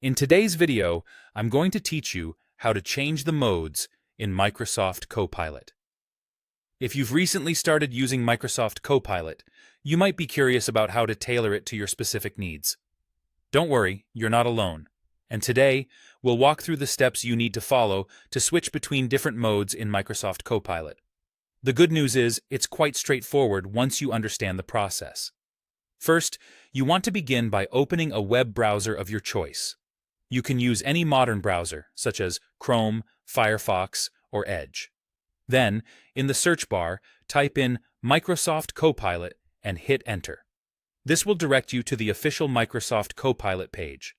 In today's video, I'm going to teach you how to change the modes in Microsoft Copilot. If you've recently started using Microsoft Copilot, you might be curious about how to tailor it to your specific needs. Don't worry, you're not alone. And today, we'll walk through the steps you need to follow to switch between different modes in Microsoft Copilot. The good news is, it's quite straightforward once you understand the process. First, you want to begin by opening a web browser of your choice. You can use any modern browser, such as Chrome, Firefox, or Edge. Then, in the search bar, type in Microsoft Copilot and hit Enter. This will direct you to the official Microsoft Copilot page.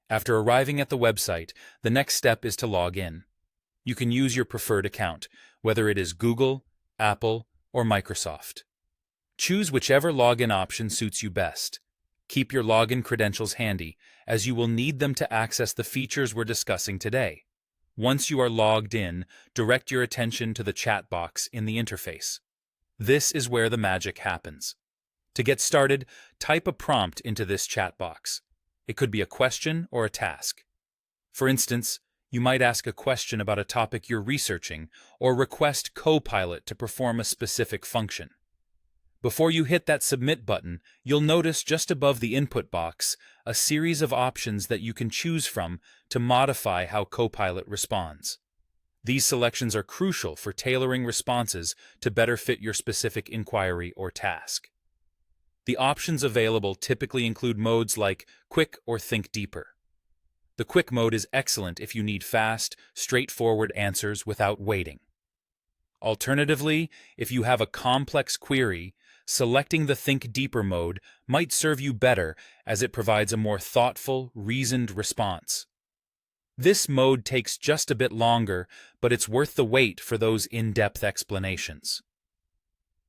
After arriving at the website, the next step is to log in. You can use your preferred account, whether it is Google, Apple, or Microsoft. Choose whichever login option suits you best. Keep your login credentials handy, as you will need them to access the features we're discussing today. Once you are logged in, direct your attention to the chat box in the interface. This is where the magic happens. To get started, type a prompt into this chat box. It could be a question or a task. For instance, you might ask a question about a topic you're researching or request Copilot to perform a specific function. Before you hit that Submit button, you'll notice just above the input box a series of options that you can choose from to modify how Copilot responds. These selections are crucial for tailoring responses to better fit your specific inquiry or task. The options available typically include modes like Quick or Think Deeper. The Quick mode is excellent if you need fast, straightforward answers without waiting. Alternatively, if you have a complex query, selecting the Think Deeper mode might serve you better as it provides a more thoughtful, reasoned response. This mode takes just a bit longer, but it's worth the wait for those in-depth explanations.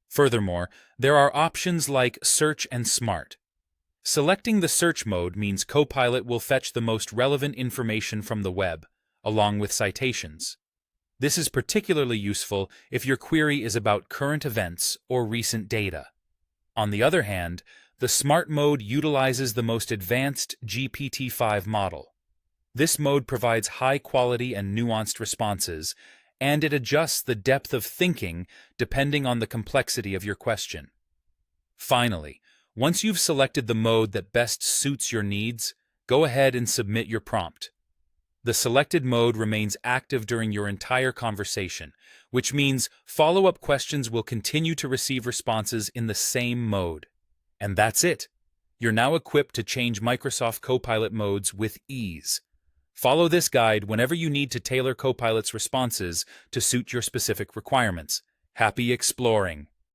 Furthermore, there are options like Search and Smart. Selecting the Search mode means Copilot will fetch the most relevant information from the web, along with citations. This is particularly useful if your query is about current events or recent data. On the other hand, the Smart mode utilizes the most advanced GPT-5 model. This mode provides high-quality and nuanced responses, and it adjusts the depth of thinking depending on the complexity of your question. Finally, once you've selected the mode that best suits your needs, go ahead and submit your prompt. The selected mode remains active during your entire conversation, which means follow-up questions will continue to receive responses in the same mode. And that's it. You're now equipped to change Microsoft Copilot modes with ease. Follow this guide whenever you need to tailor Copilot's responses to suit your specific requirements. Happy exploring!